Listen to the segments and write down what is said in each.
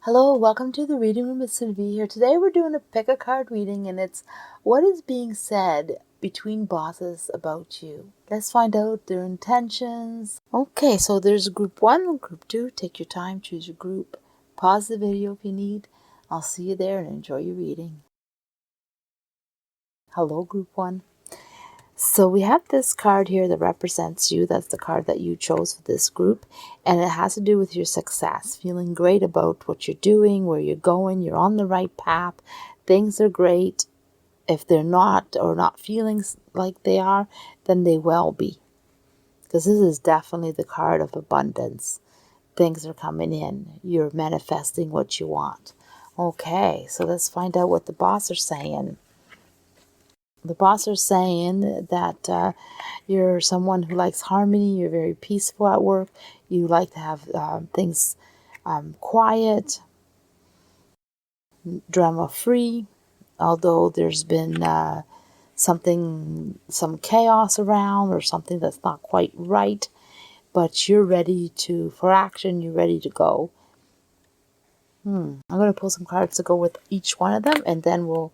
Hello, welcome to the reading room. It's Sylvie here. Today we're doing a pick a card reading, and it's what is being said between bosses about you. Let's find out their intentions. Okay, so there's group 1, group 2. Take your time, choose your group. Pause the video if you need. I'll see you there and enjoy your reading. Hello, group 1. So we have this card here that represents you. That's the card that you chose for this group. And it has to do with your success, feeling great about what you're doing, where you're going, you're on the right path. Things are great. If they're not or not feeling like they are, then they will be. Because this is definitely the card of abundance. Things are coming in. You're manifesting what you want. Okay, so let's find out what the boss are saying. The boss are saying that you're someone who likes harmony. You're very peaceful at work. You like to have things quiet, drama-free. Although there's been some chaos around or something that's not quite right, but you're ready for action. You're ready to go. I'm going to pull some cards to go with each one of them, and then we'll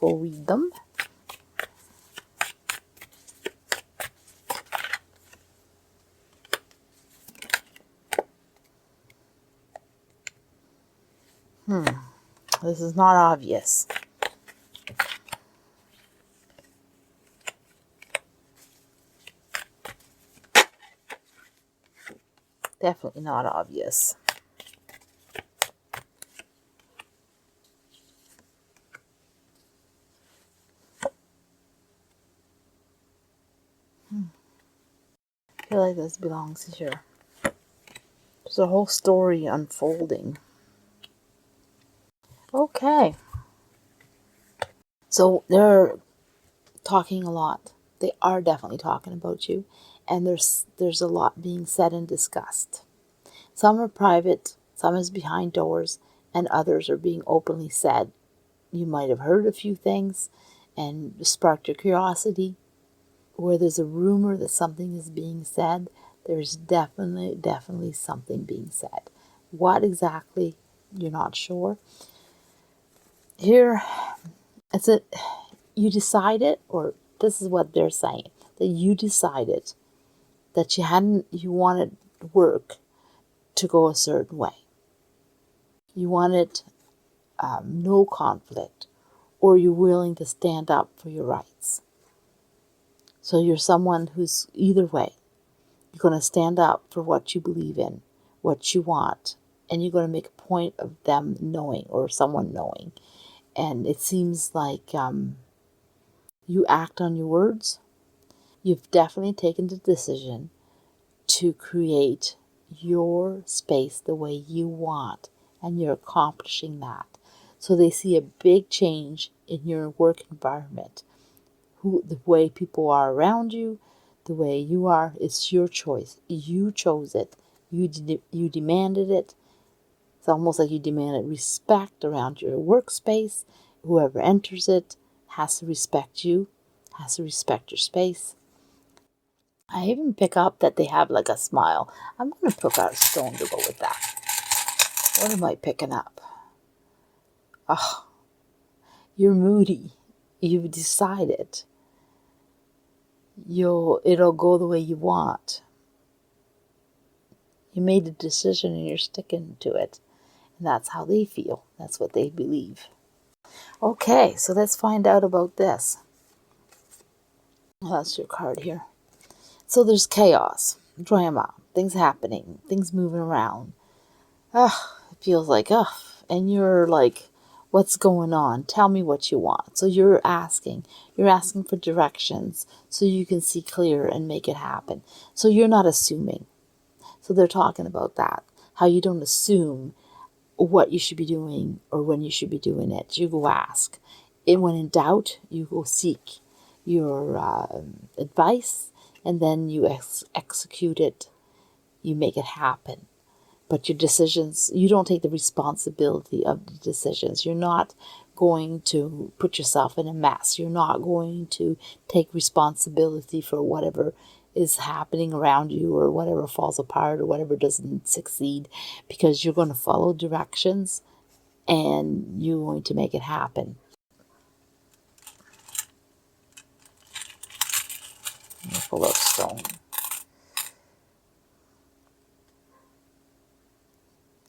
read them. This is not obvious. Definitely not obvious. I feel like this belongs here. There's a whole story unfolding. Okay. So they're talking a lot. They are definitely talking about you. And there's a lot being said and discussed. Some are private, some is behind doors, and others are being openly said. You might have heard a few things and sparked your curiosity. Where there's a rumor that something is being said, there's definitely something being said. What exactly, you're not sure. Here, you decided, or this is what they're saying, that you decided that you wanted work to go a certain way. You wanted no conflict, or you're willing to stand up for your rights. So you're someone who's either way. You're going to stand up for what you believe in, what you want, and you're going to make a point of them knowing, or someone knowing. And it seems like you act on your words. You've definitely taken the decision to create your space the way you want, and you're accomplishing that. So they see a big change in your work environment. The way people are around you, the way you are, it's your choice. You chose it. You demanded it. It's almost like you demanded respect around your workspace. Whoever enters it has to respect you, has to respect your space. I even pick up that they have like a smile. I'm going to pick out a stone to go with that. What am I picking up? Oh, you're moody. You've decided. It'll go the way you want. You made a decision and you're sticking to it. And that's how they feel. That's what they believe. Okay, so let's find out about this. Oh, that's your card here. So there's chaos, drama, things happening, things moving around. It feels like, and you're like, what's going on? Tell me what you want. So you're asking for directions so you can see clear and make it happen. So you're not assuming. So they're talking about that, how you don't assume what you should be doing or when you should be doing it. You go ask. And when in doubt, you go seek your advice, and then you execute it. You make it happen. But your decisions, you don't take the responsibility of the decisions. You're not going to put yourself in a mess. You're not going to take responsibility for whatever is happening around you, or whatever falls apart, or whatever doesn't succeed, because you're going to follow directions and you're going to make it happen. Full of stone.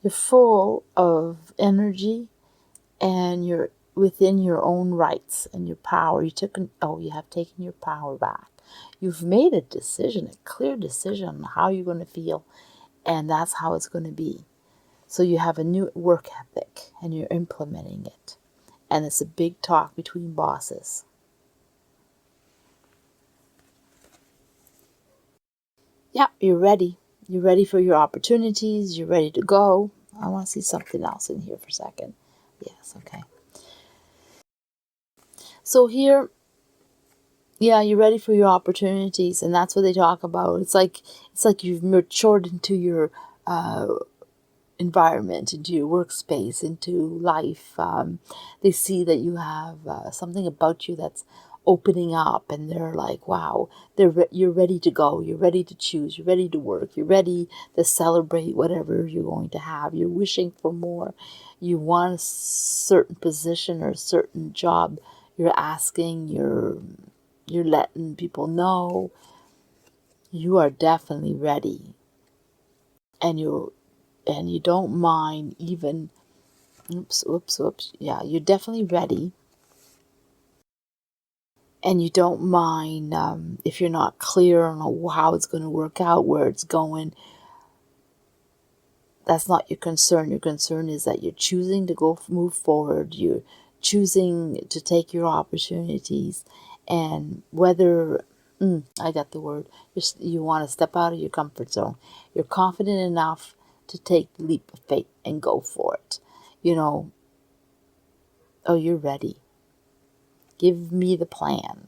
You're full of energy, and you're within your own rights and your power. You have taken your power back. You've made a decision, a clear decision on how you're going to feel, and that's how it's going to be. So you have a new work ethic, and you're implementing it. And it's a big talk between bosses. Yeah, you're ready. You're ready for your opportunities. You're ready to go. I want to see something else in here for a second. Yes, okay. So here, yeah, you're ready for your opportunities, and that's what they talk about. It's like you've matured into your environment, into your workspace, into life. They see that you have something about you that's opening up, and they're like, wow, you're ready to go. You're ready to choose. You're ready to work. You're ready to celebrate whatever you're going to have. You're wishing for more. You want a certain position or a certain job. You're asking. You're letting people know. You are definitely ready, and you don't mind even. Oops. Yeah, you're definitely ready. And you don't mind if you're not clear on how it's going to work out, where it's going. That's not your concern. Your concern is that you're choosing to move forward. You're choosing to take your opportunities. And whether, I got the word, you want to step out of your comfort zone. You're confident enough to take the leap of faith and go for it. Oh, you're ready. Give me the plan,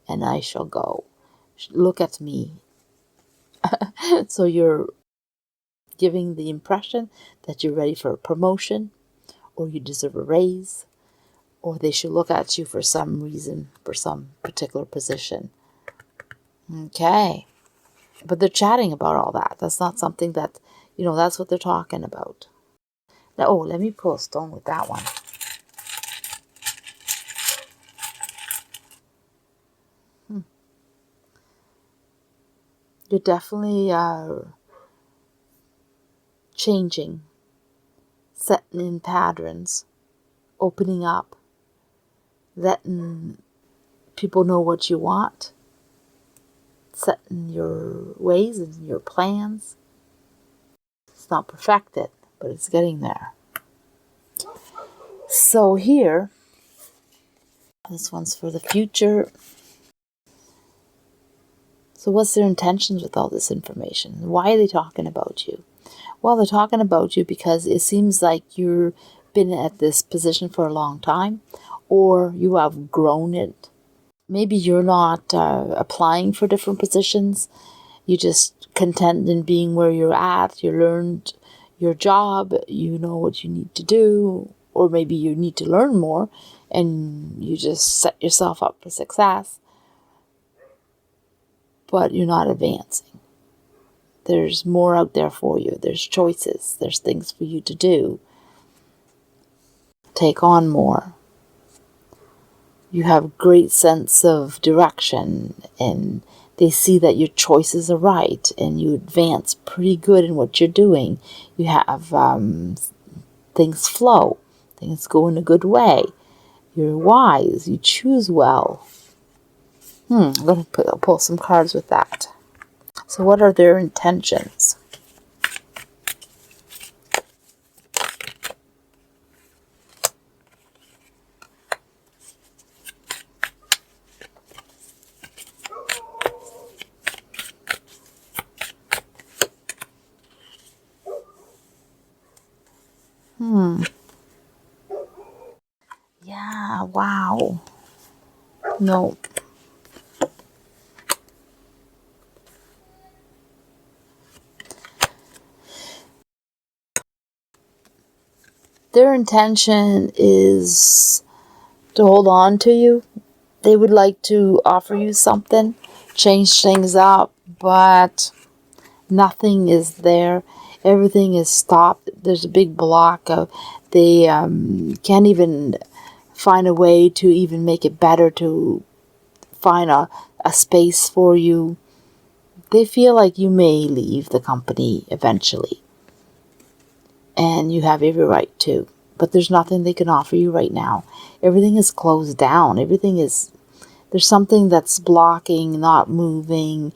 and I shall go. Look at me. So you're giving the impression that you're ready for a promotion, or you deserve a raise, or they should look at you for some reason, for some particular position. Okay. But they're chatting about all that. That's not something that, that's what they're talking about. Now, let me pull a stone with that one. You're definitely changing, setting in patterns, opening up, letting people know what you want, setting your ways and your plans. It's not perfected, but it's getting there. So here, this one's for the future. So what's their intentions with all this information? Why are they talking about you? Well, they're talking about you because it seems like you've been at this position for a long time, or you have grown it. Maybe you're not applying for different positions. You're just content in being where you're at. You learned your job. You know what you need to do. Or maybe you need to learn more, and you just set yourself up for success. But you're not advancing. There's more out there for you. There's choices. There's things for you to do. Take on more. You have great sense of direction, and they see that your choices are right, and you advance pretty good in what you're doing. You have things flow. Things go in a good way. You're wise. You choose well. I'm going to pull some cards with that. So what are their intentions? Yeah, wow. No. Their intention is to hold on to you. They would like to offer you something, change things up, but nothing is there. Everything is stopped. There's a big block of they can't even find a way to even make it better, to find a space for you. They feel like you may leave the company eventually, and you have every right to. But there's nothing they can offer you right now. Everything is closed down. There's something that's blocking, not moving.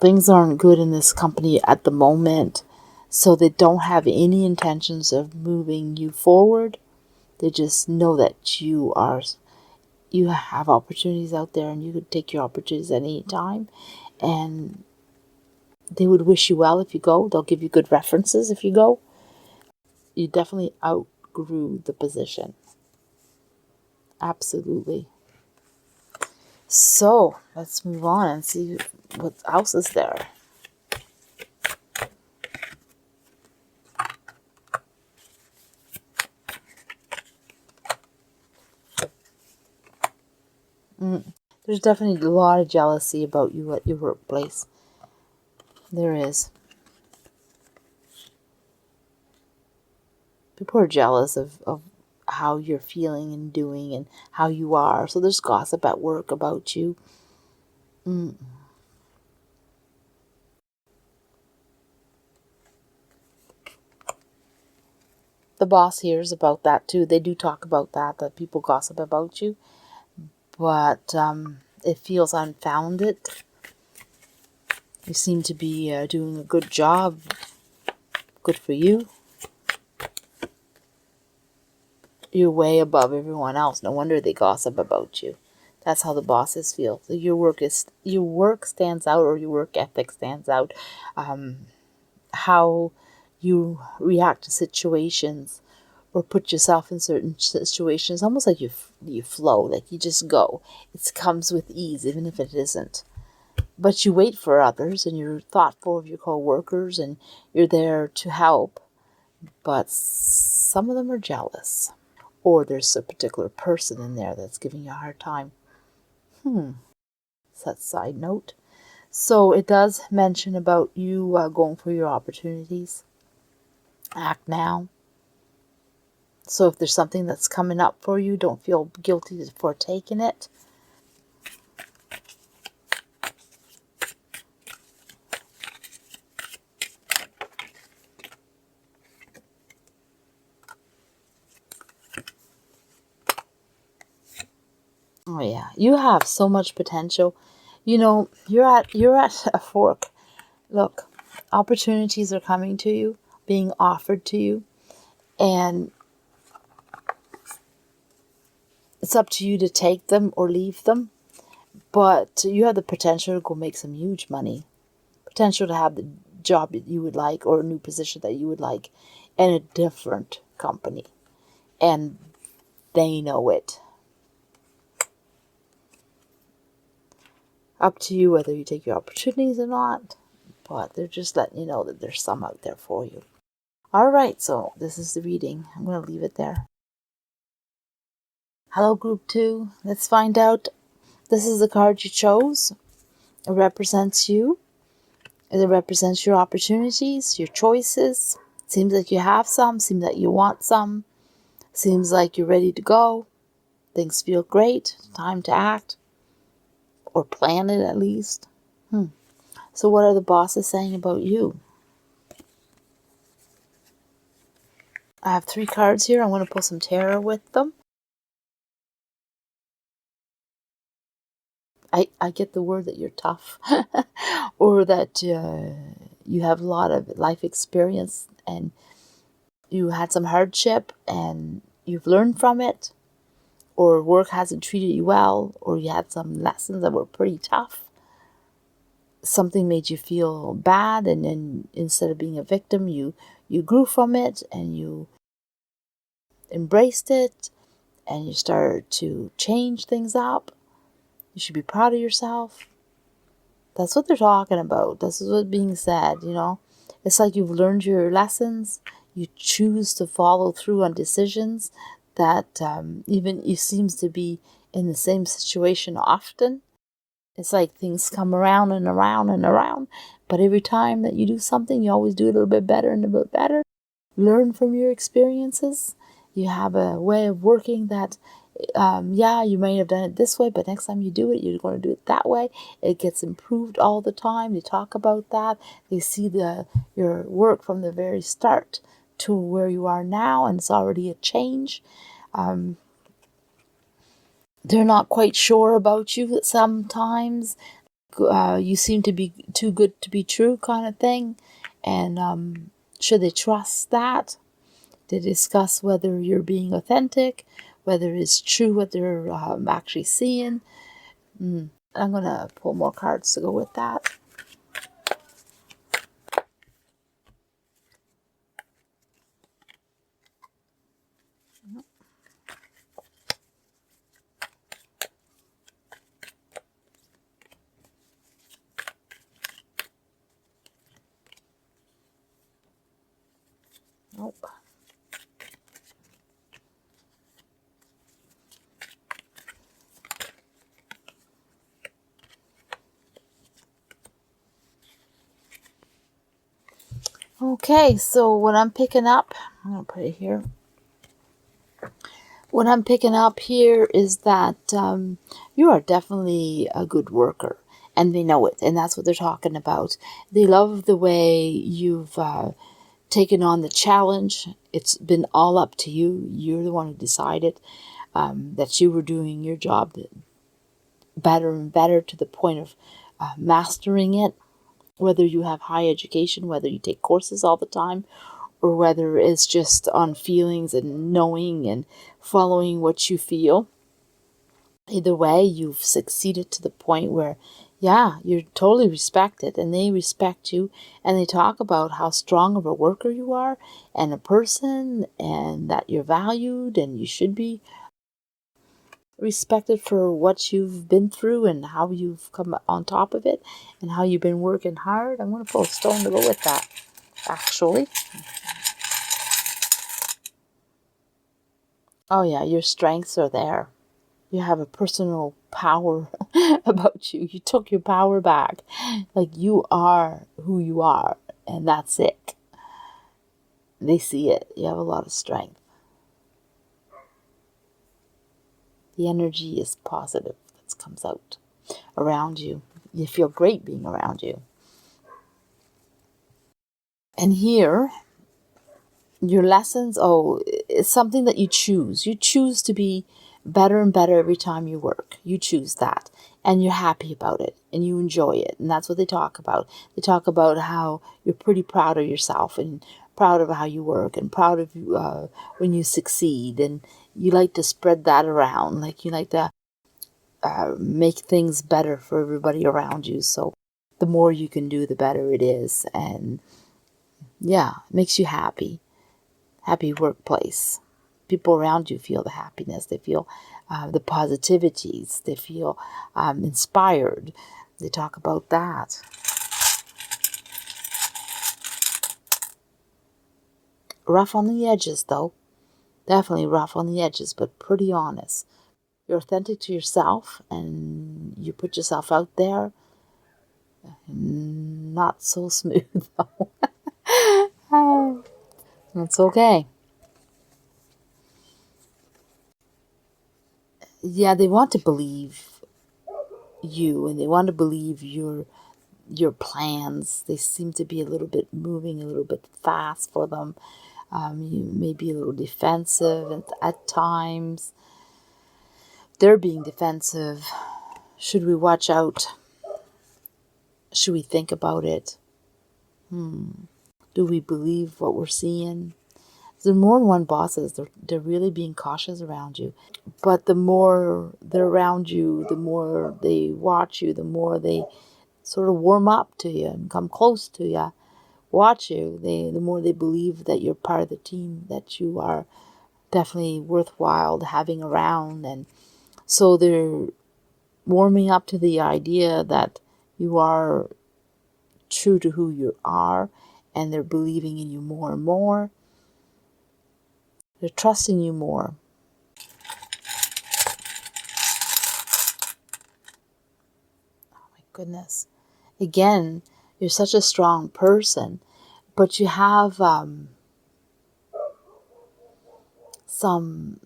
Things aren't good in this company at the moment, so they don't have any intentions of moving you forward. They just know that you have opportunities out there, and you could take your opportunities at any time. And they would wish you well if you go. They'll give you good references if you go. You definitely outgrew the position. Absolutely. So let's move on and see what else is there. There's definitely a lot of jealousy about you at your workplace. There is. People are jealous of how you're feeling and doing and how you are. So there's gossip at work about you. The boss hears about that too. They do talk about that people gossip about you. But it feels unfounded. You seem to be doing a good job. Good for you. You're way above everyone else. No wonder they gossip about you. That's how the bosses feel. So your work stands out, or your work ethic stands out. How you react to situations, or put yourself in certain situations, almost like you flow, like you just go. It comes with ease, even if it isn't. But you wait for others, and you're thoughtful of your co-workers, and you're there to help. But some of them are jealous. Or there's a particular person in there that's giving you a hard time. That's that side note. So it does mention about you going for your opportunities. Act now. So if there's something that's coming up for you, don't feel guilty for taking it. Oh yeah, you have so much potential. You know, you're at a fork. Look, opportunities are coming to you, being offered to you, and it's up to you to take them or leave them. But you have the potential to go make some huge money. Potential to have the job that you would like, or a new position that you would like in a different company. And they know it. Up to you whether you take your opportunities or not. But they're just letting you know that there's some out there for you. Alright, so this is the reading. I'm going to leave it there. Hello, Group 2. Let's find out. This is the card you chose. It represents you. It represents your opportunities, your choices. Seems like you have some. Seems like you want some. Seems like you're ready to go. Things feel great. Time to act. Or plan it at least. So what are the bosses saying about you? I have 3 cards here. I'm going to pull some tarot with them. I get the word that you're tough. Or that you have a lot of life experience, and you had some hardship and you've learned from it. Or work hasn't treated you well. Or you had some lessons that were pretty tough. Something made you feel bad, and then instead of being a victim, you grew from it, and you embraced it, and you started to change things up. You should be proud of yourself. That's what they're talking about. This is what's being said, you know. It's like you've learned your lessons. You choose to follow through on decisions that even you seems to be in the same situation often. It's like things come around and around and around, but every time that you do something, you always do it a little bit better and a bit better. Learn from your experiences. You have a way of working that, yeah, you may have done it this way, but next time you do it, you're going to do it that way. It gets improved all the time. They talk about that. They see your work from the very start to where you are now, and it's already a change. They're not quite sure about you sometimes. You seem to be too good to be true kind of thing. And should they trust that? They discuss whether you're being authentic, whether it's true what they're actually seeing. I'm going to pull more cards to go with that. Nope. Okay, so what I'm picking up, I'm going to put it here. What I'm picking up here is that you are definitely a good worker, and they know it, and that's what they're talking about. They love the way you've taken on the challenge. It's been all up to you. You're the one who decided that you were doing your job better and better to the point of mastering it. Whether you have high education, whether you take courses all the time, or whether it's just on feelings and knowing and following what you feel. Either way, you've succeeded to the point where, yeah, you're totally respected, and they respect you, and they talk about how strong of a worker you are and a person, and that you're valued and you should be respected for what you've been through and how you've come on top of it and how you've been working hard. I'm going to pull a stone to go with that, actually. Oh yeah, your strengths are there. You have a personal power about you. You took your power back. Like, you are who you are, and that's it. They see it. You have a lot of strength. The energy is positive that comes out around you. You feel great being around you. And here, your lessons, it's something that you choose. You choose to be better and better every time you work. You choose that. And you're happy about it. And you enjoy it. And that's what they talk about. They talk about how you're pretty proud of yourself and proud of how you work and proud of you when you succeed. And you like to spread that around. Like, you like to make things better for everybody around you. So the more you can do, the better it is. And yeah, it makes you happy. Happy workplace. People around you feel the happiness. They feel the positivities. They feel inspired. They talk about that. Rough on the edges, though. Definitely rough on the edges, but pretty honest. You're authentic to yourself, and you put yourself out there. Not so smooth, though. That's okay. Yeah, they want to believe you, and they want to believe your plans. They seem to be a little bit moving a little bit fast for them. You may be a little defensive at times. They're being defensive. Should we watch out? Should we think about it? Do we believe what we're seeing? There are more than one bosses. They're really being cautious around you. But the more they're around you, the more they watch you, the more they sort of warm up to you and come close to you, watch you. The more they believe that you're part of the team, that you are definitely worthwhile having around. And so they're warming up to the idea that you are true to who you are, and they're believing in you more and more. They're trusting you more. goodness. Again, you're such a strong person, but you have some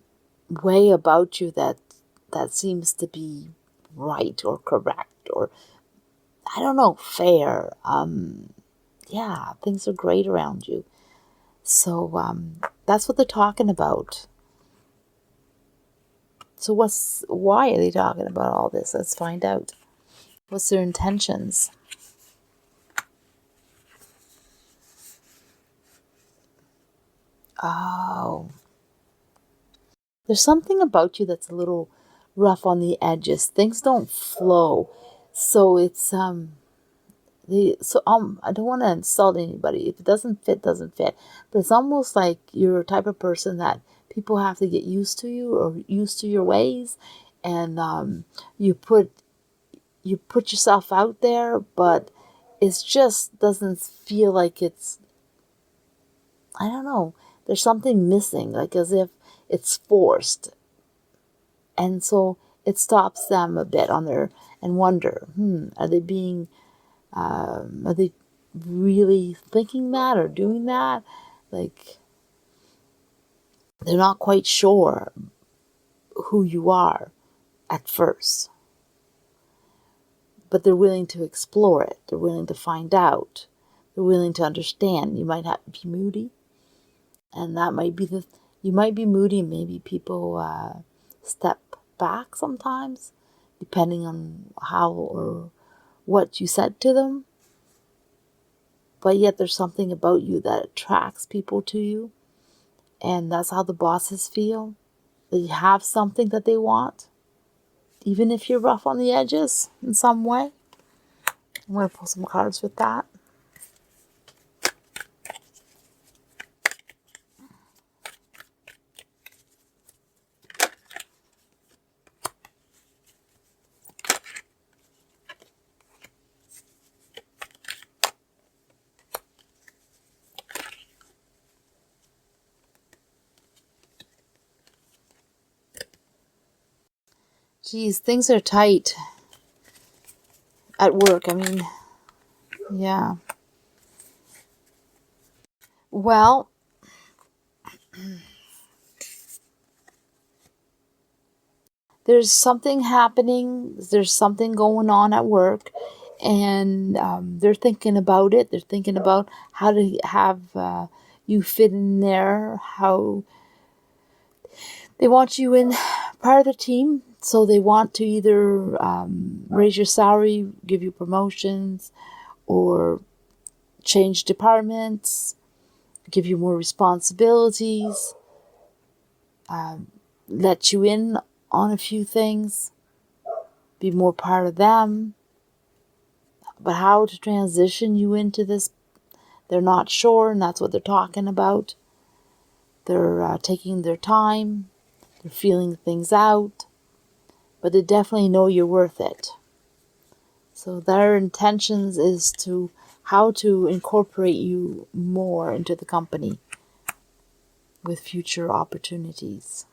way about you that seems to be right or correct or, I don't know, fair. Yeah, things are great around you. So that's what they're talking about. So why are they talking about all this? Let's find out. What's their intentions? Oh, there's something about you that's a little rough on the edges. Things don't flow. So it's I don't want to insult anybody. If it doesn't fit, doesn't fit. But it's almost like you're a type of person that people have to get used to you or used to your ways, and you put yourself out there, but it just doesn't feel like it's. I don't know. There's something missing, like as if it's forced, and so it stops them a bit on their and wonder, are they being are they really thinking that or doing that? Like, they're not quite sure who you are at first, but they're willing to explore it. They're willing to find out. They're willing to understand. You might be moody, and that might be you might be moody, and maybe people step back sometimes, depending on how or what you said to them. But yet there's something about you that attracts people to you. And that's how the bosses feel. That you have something that they want. Even if you're rough on the edges in some way. I'm going to pull some cards with that. Geez, things are tight at work. I mean, yeah. Well, there's something happening. There's something going on at work. And they're thinking about it. They're thinking about how to have you fit in there. How they want you in part of the team. So they want to either raise your salary, give you promotions, or change departments, give you more responsibilities, let you in on a few things, be more part of them. But how to transition you into this, they're not sure, and that's what they're talking about. They're taking their time, they're feeling things out, but they definitely know you're worth it. So their intentions is to how to incorporate you more into the company with future opportunities.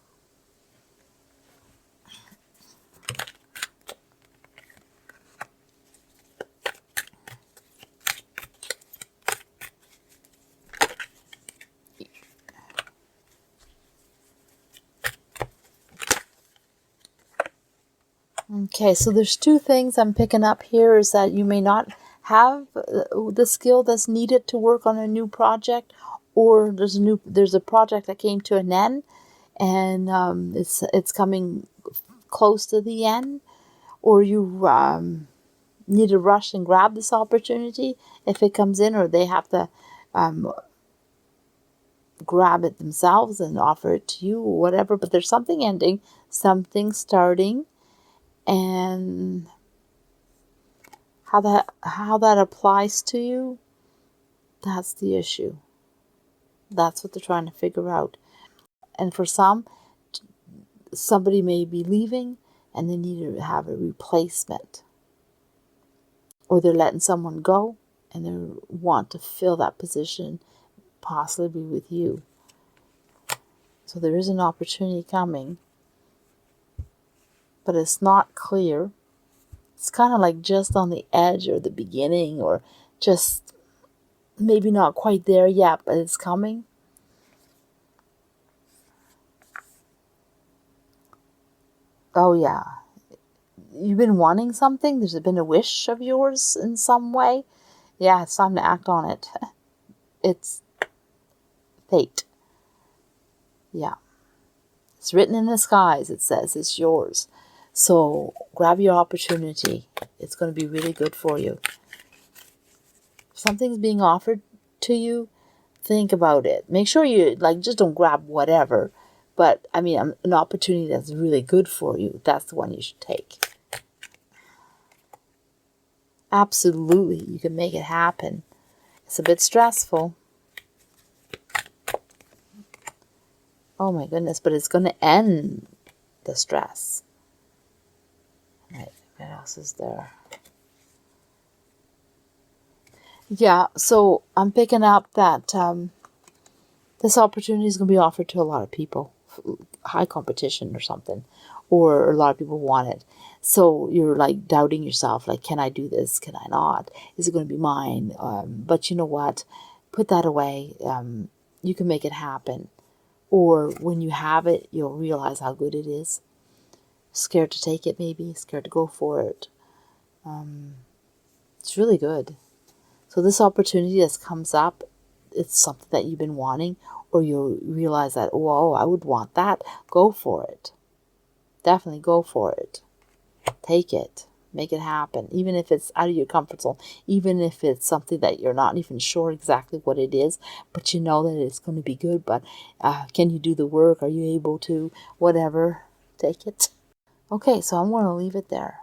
Okay, so there's two things I'm picking up here is that you may not have the skill that's needed to work on a new project, or there's a project that came to an end, and it's coming close to the end, or you need to rush and grab this opportunity if it comes in, or they have to grab it themselves and offer it to you or whatever. But there's something ending, something starting, and how that applies to you, that's the issue. That's what they're trying to figure out. And for somebody may be leaving and they need to have a replacement, or they're letting someone go and they want to fill that position, possibly with you. So there is an opportunity coming, but it's not clear. It's kind of like just on the edge or the beginning, or just maybe not quite there yet, but it's coming. Oh yeah. You've been wanting something. There's been a wish of yours in some way. Yeah, it's time to act on it. It's fate. Yeah. It's written in the skies, it says. It's yours. So grab your opportunity. It's going to be really good for you. If something's being offered to you, think about it. Make sure you, just don't grab whatever. But, an opportunity that's really good for you, that's the one you should take. Absolutely, you can make it happen. It's a bit stressful. Oh my goodness, but it's going to end the stress. Right, what else is there? Yeah, so I'm picking up that this opportunity is going to be offered to a lot of people. High competition or something. Or a lot of people want it. So you're doubting yourself, can I do this? Can I not? Is it going to be mine? But you know what? Put that away. You can make it happen. Or when you have it, you'll realize how good it is. Scared to take it, maybe. Scared to go for it. It's really good. So this opportunity that comes up, it's something that you've been wanting, or you'll realize that, whoa, I would want that. Go for it. Definitely go for it. Take it. Make it happen. Even if it's out of your comfort zone. Even if it's something that you're not even sure exactly what it is. But you know that it's going to be good. But can you do the work? Are you able to? Whatever. Take it. Okay, so I'm going to leave it there.